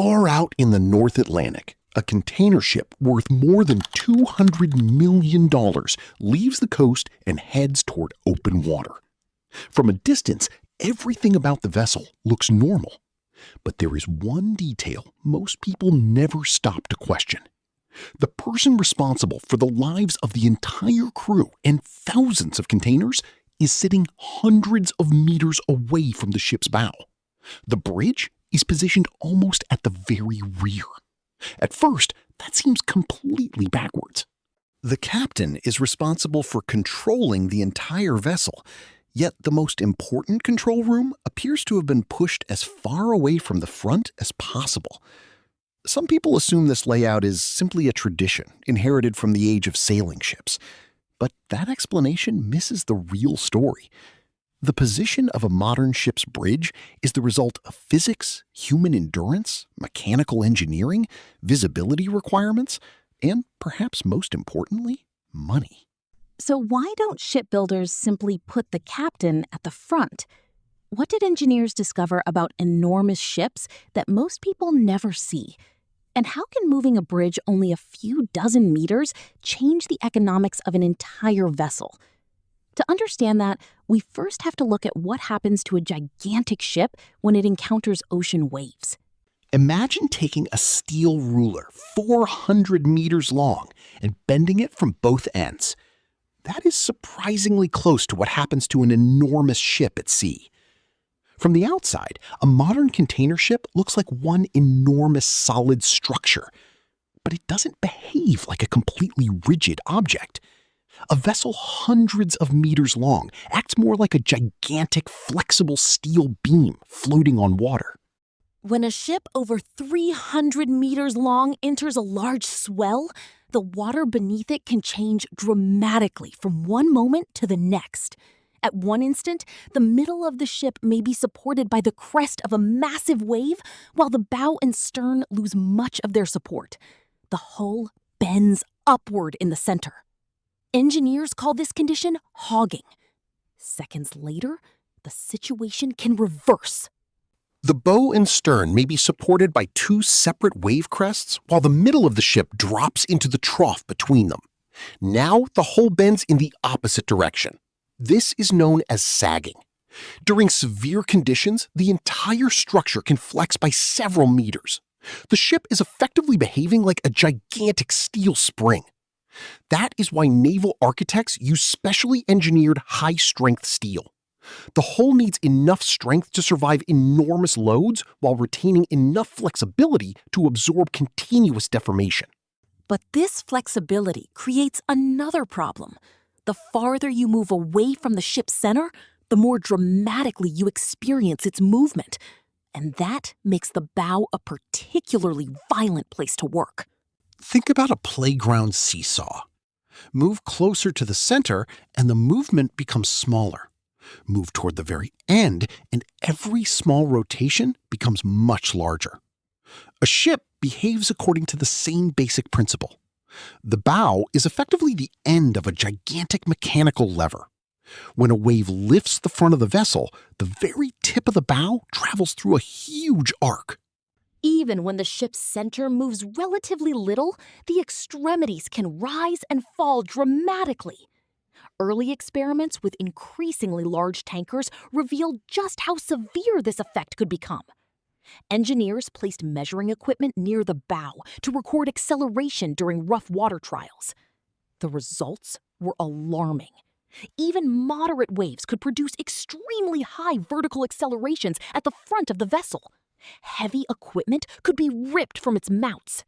Far out in the North Atlantic, a container ship worth more than $200 million leaves the coast and heads toward open water. From a distance, everything about the vessel looks normal. But there is one detail most people never stop to question. The person responsible for the lives of the entire crew and thousands of containers is sitting hundreds of meters away from the ship's bow. The bridge is positioned almost at the very rear. At first, that seems completely backwards. The captain is responsible for controlling the entire vessel, yet the most important control room appears to have been pushed as far away from the front as possible. Some people assume this layout is simply a tradition inherited from the age of sailing ships, but that explanation misses the real story. The position of a modern ship's bridge is the result of physics, human endurance, mechanical engineering, visibility requirements, and perhaps most importantly, money. So why don't shipbuilders simply put the captain at the front? What did engineers discover about enormous ships that most people never see? And how can moving a bridge only a few dozen meters change the economics of an entire vessel? To understand that, we first have to look at what happens to a gigantic ship when it encounters ocean waves. Imagine taking a steel ruler 400 meters long and bending it from both ends. That is surprisingly close to what happens to an enormous ship at sea. From the outside, a modern container ship looks like one enormous solid structure, but it doesn't behave like a completely rigid object. A vessel hundreds of meters long acts more like a gigantic, flexible steel beam floating on water. When a ship over 300 meters long enters a large swell, the water beneath it can change dramatically from one moment to the next. At one instant, the middle of the ship may be supported by the crest of a massive wave, while the bow and stern lose much of their support. The hull bends upward in the center. Engineers call this condition hogging. Seconds later, the situation can reverse. The bow and stern may be supported by two separate wave crests, while the middle of the ship drops into the trough between them. Now the hull bends in the opposite direction. This is known as sagging. During severe conditions, the entire structure can flex by several meters. The ship is effectively behaving like a gigantic steel spring. That is why naval architects use specially engineered high-strength steel. The hull needs enough strength to survive enormous loads while retaining enough flexibility to absorb continuous deformation. But this flexibility creates another problem. The farther you move away from the ship's center, the more dramatically you experience its movement. And that makes the bow a particularly violent place to work. Think about a playground seesaw. Move closer to the center and the movement becomes smaller. Move toward the very end and every small rotation becomes much larger. A ship behaves according to the same basic principle. The bow is effectively the end of a gigantic mechanical lever. When a wave lifts the front of the vessel, the very tip of the bow travels through a huge arc. Even when the ship's center moves relatively little, the extremities can rise and fall dramatically. Early experiments with increasingly large tankers revealed just how severe this effect could become. Engineers placed measuring equipment near the bow to record acceleration during rough water trials. The results were alarming. Even moderate waves could produce extremely high vertical accelerations at the front of the vessel. Heavy equipment could be ripped from its mounts.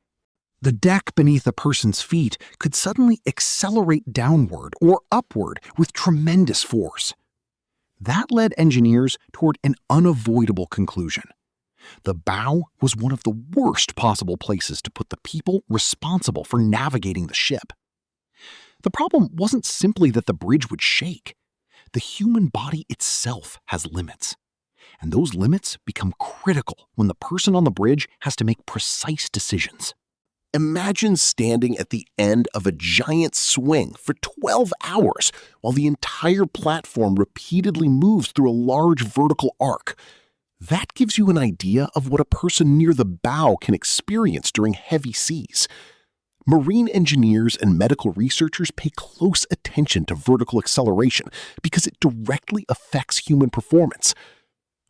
The deck beneath a person's feet could suddenly accelerate downward or upward with tremendous force. That led engineers toward an unavoidable conclusion. The bow was one of the worst possible places to put the people responsible for navigating the ship. The problem wasn't simply that the bridge would shake. The human body itself has limits. And those limits become critical when the person on the bridge has to make precise decisions. Imagine standing at the end of a giant swing for 12 hours while the entire platform repeatedly moves through a large vertical arc. That gives you an idea of what a person near the bow can experience during heavy seas. Marine engineers and medical researchers pay close attention to vertical acceleration because it directly affects human performance.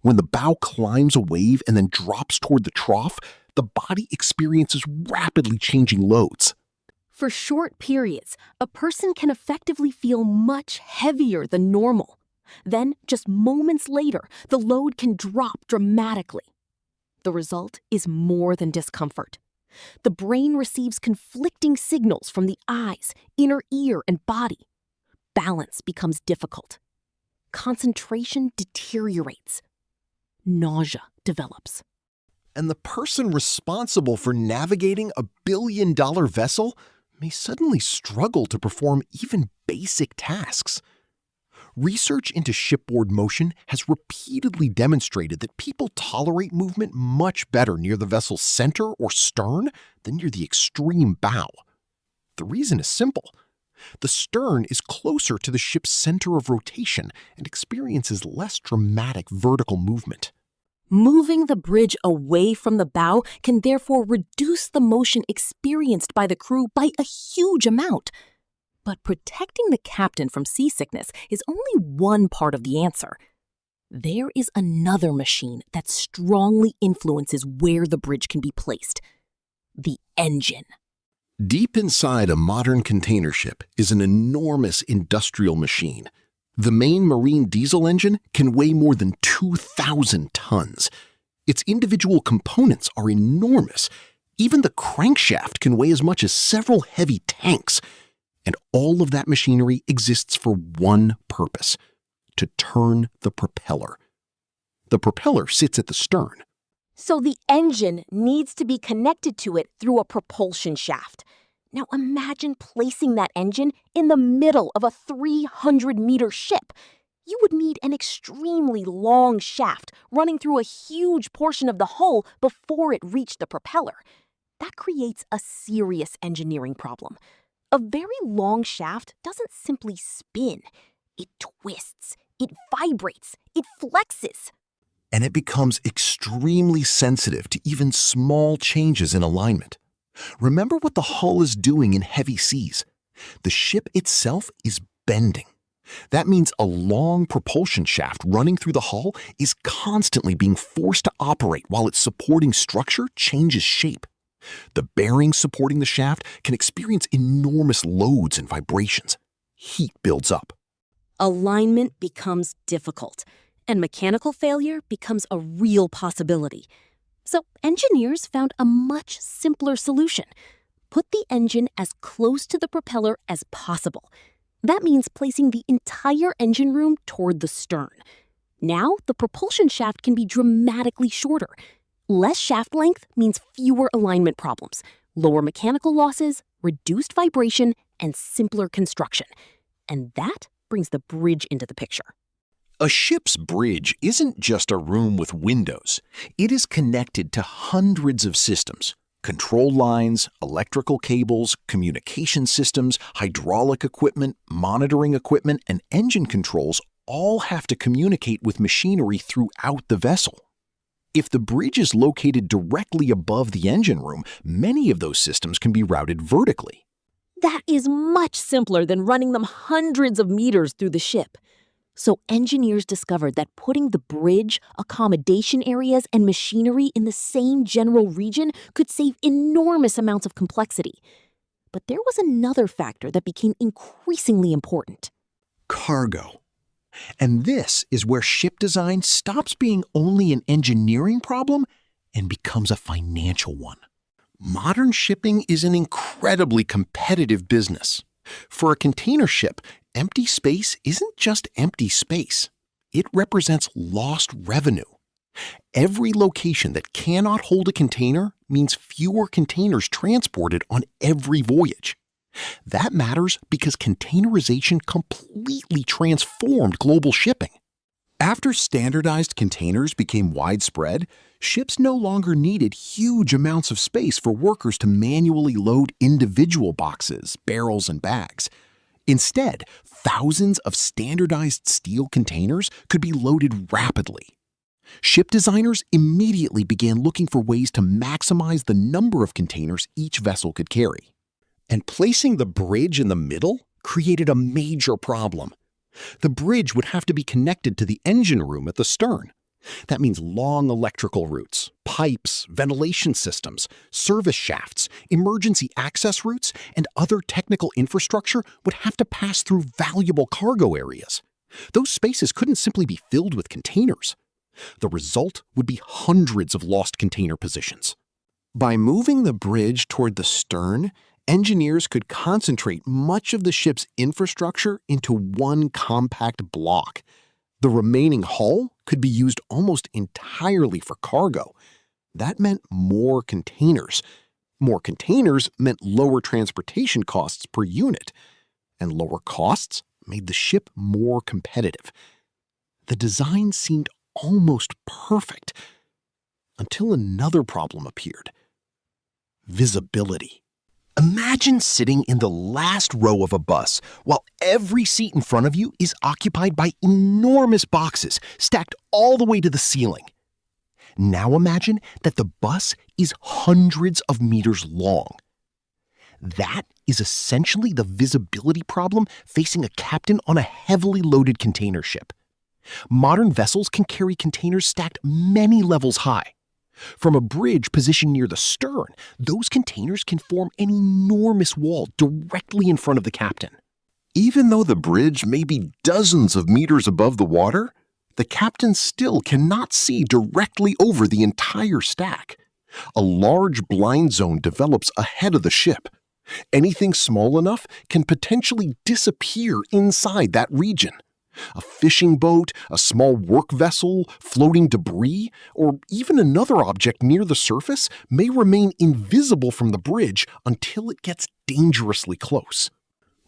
When the bow climbs a wave and then drops toward the trough, the body experiences rapidly changing loads. For short periods, a person can effectively feel much heavier than normal. Then, just moments later, the load can drop dramatically. The result is more than discomfort. The brain receives conflicting signals from the eyes, inner ear, and body. Balance becomes difficult. Concentration deteriorates. Nausea develops. And the person responsible for navigating a billion-dollar vessel may suddenly struggle to perform even basic tasks. Research into shipboard motion has repeatedly demonstrated that people tolerate movement much better near the vessel's center or stern than near the extreme bow. The reason is simple. The stern is closer to the ship's center of rotation and experiences less dramatic vertical movement. Moving the bridge away from the bow can therefore reduce the motion experienced by the crew by a huge amount. But protecting the captain from seasickness is only one part of the answer. There is another machine that strongly influences where the bridge can be placed: the engine. Deep inside a modern container ship is an enormous industrial machine. The main marine diesel engine can weigh more than 2,000 tons. Its individual components are enormous. Even the crankshaft can weigh as much as several heavy tanks. And all of that machinery exists for one purpose: to turn the propeller. The propeller sits at the stern. So the engine needs to be connected to it through a propulsion shaft. Now imagine placing that engine in the middle of a 300-meter ship. You would need an extremely long shaft running through a huge portion of the hull before it reached the propeller. That creates a serious engineering problem. A very long shaft doesn't simply spin. It twists, it vibrates, it flexes. And it becomes extremely sensitive to even small changes in alignment. Remember what the hull is doing in heavy seas. The ship itself is bending. That means a long propulsion shaft running through the hull is constantly being forced to operate while its supporting structure changes shape. The bearings supporting the shaft can experience enormous loads and vibrations. Heat builds up. Alignment becomes difficult, and mechanical failure becomes a real possibility. So engineers found a much simpler solution: put the engine as close to the propeller as possible. That means placing the entire engine room toward the stern. Now the propulsion shaft can be dramatically shorter. Less shaft length means fewer alignment problems, lower mechanical losses, reduced vibration, and simpler construction. And that brings the bridge into the picture. A ship's bridge isn't just a room with windows. It is connected to hundreds of systems: control lines, electrical cables, communication systems, hydraulic equipment, monitoring equipment, and engine controls all have to communicate with machinery throughout the vessel. If the bridge is located directly above the engine room, many of those systems can be routed vertically. That is much simpler than running them hundreds of meters through the ship. So engineers discovered that putting the bridge, accommodation areas, and machinery in the same general region could save enormous amounts of complexity. But there was another factor that became increasingly important: Cargo. And this is where ship design stops being only an engineering problem and becomes a financial one. Modern shipping is an incredibly competitive business. For a container ship, empty space isn't just empty space. It represents lost revenue. Every location that cannot hold a container means fewer containers transported on every voyage. That matters because containerization completely transformed global shipping. After standardized containers became widespread, ships no longer needed huge amounts of space for workers to manually load individual boxes, barrels, and bags. Instead, thousands of standardized steel containers could be loaded rapidly. Ship designers immediately began looking for ways to maximize the number of containers each vessel could carry. And placing the bridge in the middle created a major problem. The bridge would have to be connected to the engine room at the stern. That means long electrical routes, pipes, ventilation systems, service shafts, emergency access routes, and other technical infrastructure would have to pass through valuable cargo areas. Those spaces couldn't simply be filled with containers. The result would be hundreds of lost container positions. By moving the bridge toward the stern, engineers could concentrate much of the ship's infrastructure into one compact block. The remaining hull could be used almost entirely for cargo. That meant more containers. More containers meant lower transportation costs per unit. And lower costs made the ship more competitive. The design seemed almost perfect until another problem appeared: visibility. Imagine sitting in the last row of a bus while every seat in front of you is occupied by enormous boxes stacked all the way to the ceiling. Now imagine that the bus is hundreds of meters long. That is essentially the visibility problem facing a captain on a heavily loaded container ship. Modern vessels can carry containers stacked many levels high. From a bridge positioned near the stern, those containers can form an enormous wall directly in front of the captain. Even though the bridge may be dozens of meters above the water, the captain still cannot see directly over the entire stack. A large blind zone develops ahead of the ship. Anything small enough can potentially disappear inside that region. A fishing boat, a small work vessel, floating debris, or even another object near the surface may remain invisible from the bridge until it gets dangerously close.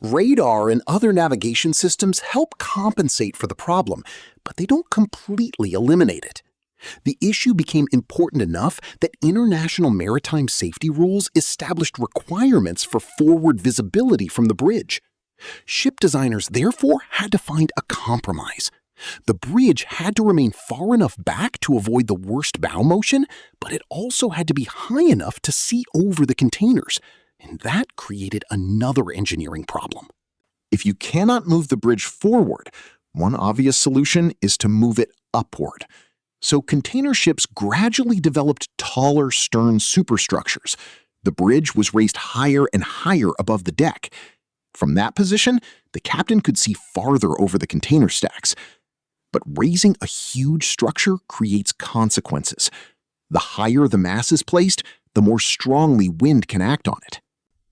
Radar and other navigation systems help compensate for the problem, but they don't completely eliminate it. The issue became important enough that international maritime safety rules established requirements for forward visibility from the bridge. Ship designers therefore had to find a compromise. The bridge had to remain far enough back to avoid the worst bow motion, but it also had to be high enough to see over the containers, and that created another engineering problem. If you cannot move the bridge forward, one obvious solution is to move it upward. So container ships gradually developed taller stern superstructures. The bridge was raised higher and higher above the deck. From that position, the captain could see farther over the container stacks. But raising a huge structure creates consequences. The higher the mass is placed, the more strongly wind can act on it.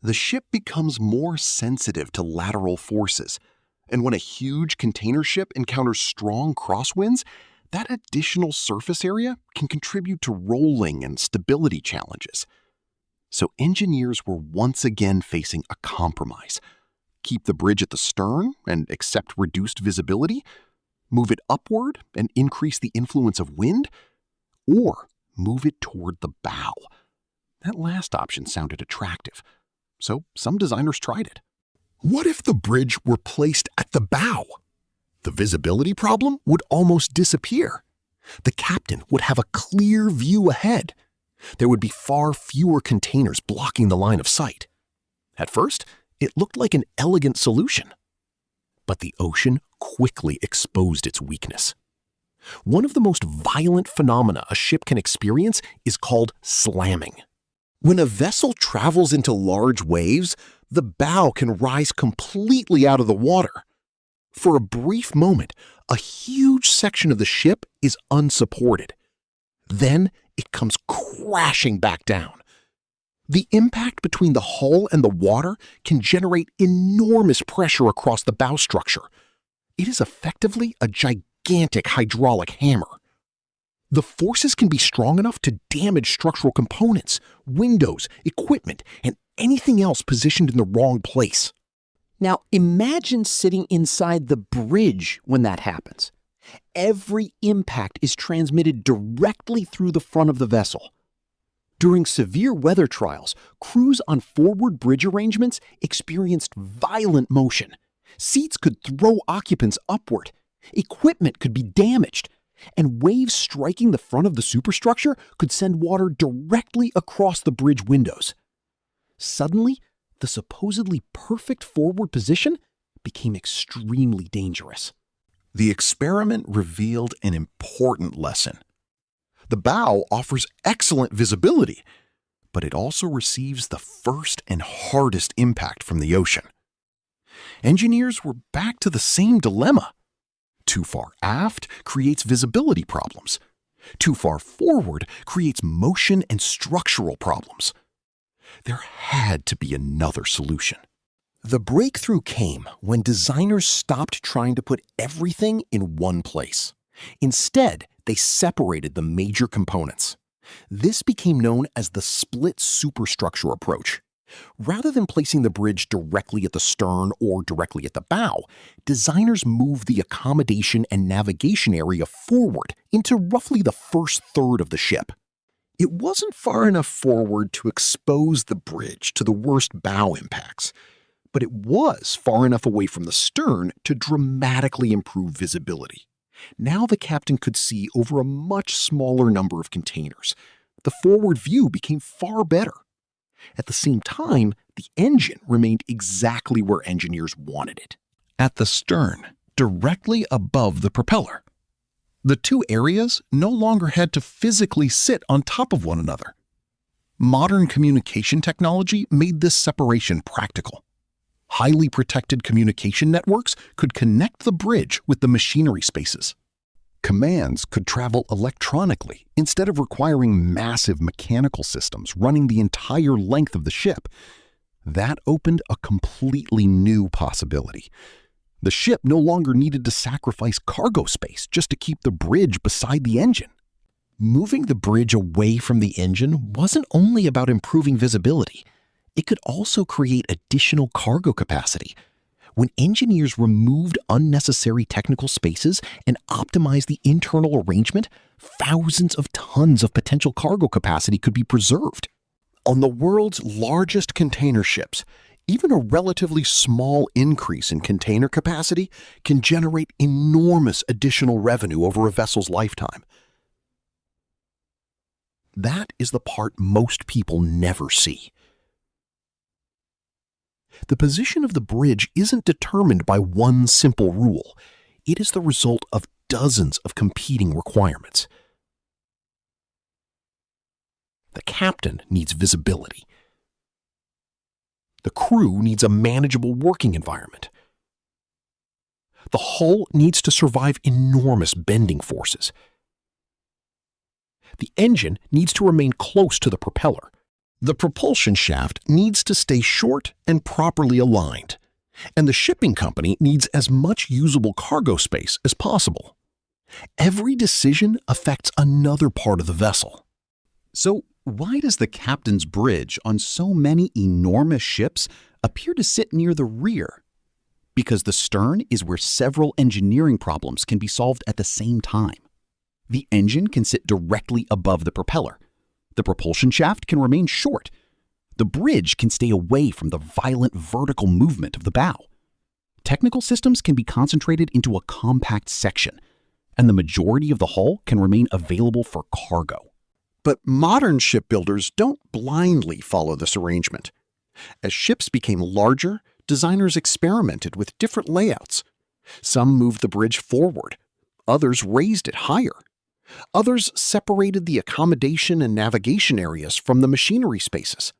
The ship becomes more sensitive to lateral forces. And when a huge container ship encounters strong crosswinds, that additional surface area can contribute to rolling and stability challenges. So engineers were once again facing a compromise. Keep the bridge at the stern and accept reduced visibility, move it upward and increase the influence of wind, or move it toward the bow. That last option sounded attractive, so some designers tried it. What if the bridge were placed at the bow? The visibility problem would almost disappear. The captain would have a clear view ahead. There would be far fewer containers blocking the line of sight. At first, it looked like an elegant solution. But the ocean quickly exposed its weakness. One of the most violent phenomena a ship can experience is called slamming. When a vessel travels into large waves, the bow can rise completely out of the water. For a brief moment, a huge section of the ship is unsupported. Then it comes crashing back down. The impact between the hull and the water can generate enormous pressure across the bow structure. It is effectively a gigantic hydraulic hammer. The forces can be strong enough to damage structural components, windows, equipment, and anything else positioned in the wrong place. Now imagine sitting inside the bridge when that happens. Every impact is transmitted directly through the front of the vessel. During severe weather trials, crews on forward bridge arrangements experienced violent motion. Seats could throw occupants upward. Equipment could be damaged. and waves striking the front of the superstructure could send water directly across the bridge windows. Suddenly, the supposedly perfect forward position became extremely dangerous. The experiment revealed an important lesson. The bow offers excellent visibility, but it also receives the first and hardest impact from the ocean. Engineers were back to the same dilemma. Too far aft creates visibility problems. Too far forward creates motion and structural problems. There had to be another solution. The breakthrough came when designers stopped trying to put everything in one place. Instead, they separated the major components. This became known as the split superstructure approach. Rather than placing the bridge directly at the stern or directly at the bow, designers moved the accommodation and navigation area forward into roughly the first third of the ship. It wasn't far enough forward to expose the bridge to the worst bow impacts, but it was far enough away from the stern to dramatically improve visibility. Now the captain could see over a much smaller number of containers. The forward view became far better. At the same time, the engine remained exactly where engineers wanted it, at the stern, directly above the propeller. The two areas no longer had to physically sit on top of one another. Modern communication technology made this separation practical. Highly protected communication networks could connect the bridge with the machinery spaces. Commands could travel electronically instead of requiring massive mechanical systems running the entire length of the ship. That opened a completely new possibility. The ship no longer needed to sacrifice cargo space just to keep the bridge beside the engine. Moving the bridge away from the engine wasn't only about improving visibility. It could also create additional cargo capacity. When engineers removed unnecessary technical spaces and optimized the internal arrangement, thousands of tons of potential cargo capacity could be preserved. On the world's largest container ships, even a relatively small increase in container capacity can generate enormous additional revenue over a vessel's lifetime. That is the part most people never see. The position of the bridge isn't determined by one simple rule. It is the result of dozens of competing requirements. The captain needs visibility. The crew needs a manageable working environment. The hull needs to survive enormous bending forces. The engine needs to remain close to the propeller. The propulsion shaft needs to stay short and properly aligned. And the shipping company needs as much usable cargo space as possible. Every decision affects another part of the vessel. So, why does the captain's bridge on so many enormous ships appear to sit near the rear? Because the stern is where several engineering problems can be solved at the same time. The engine can sit directly above the propeller. The propulsion shaft can remain short. The bridge can stay away from the violent vertical movement of the bow. Technical systems can be concentrated into a compact section, and the majority of the hull can remain available for cargo. But modern shipbuilders don't blindly follow this arrangement. As ships became larger, designers experimented with different layouts. Some moved the bridge forward. Others raised it higher. Others separated the accommodation and navigation areas from the machinery spaces.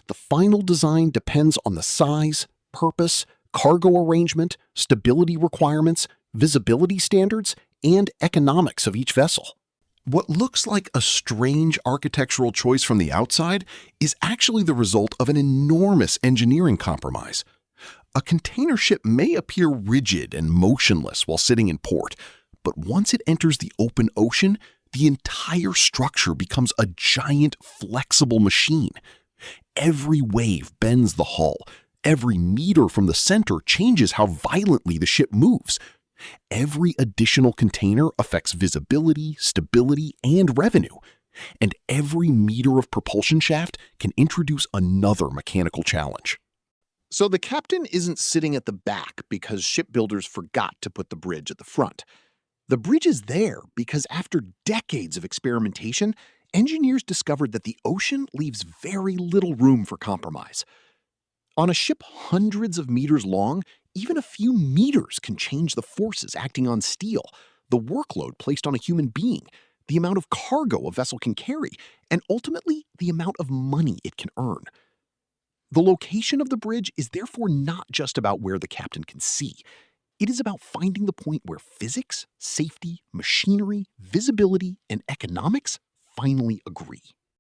The final design depends on the size, purpose, cargo arrangement, stability requirements, visibility standards, and economics of each vessel. What looks like a strange architectural choice from the outside is actually the result of an enormous engineering compromise. A container ship may appear rigid and motionless while sitting in port, but once it enters the open ocean, the entire structure becomes a giant flexible machine. Every wave bends the hull. Every meter from the center changes how violently the ship moves. Every additional container affects visibility, stability, and revenue. And every meter of propulsion shaft can introduce another mechanical challenge. So the captain isn't sitting at the back because shipbuilders forgot to put the bridge at the front. The bridge is there because after decades of experimentation, engineers discovered that the ocean leaves very little room for compromise. On a ship hundreds of meters long, even a few meters can change the forces acting on steel, the workload placed on a human being, the amount of cargo a vessel can carry, and ultimately the amount of money it can earn. The location of the bridge is therefore not just about where the captain can see. It is about finding the point where physics, safety, machinery, visibility, and economics finally agree.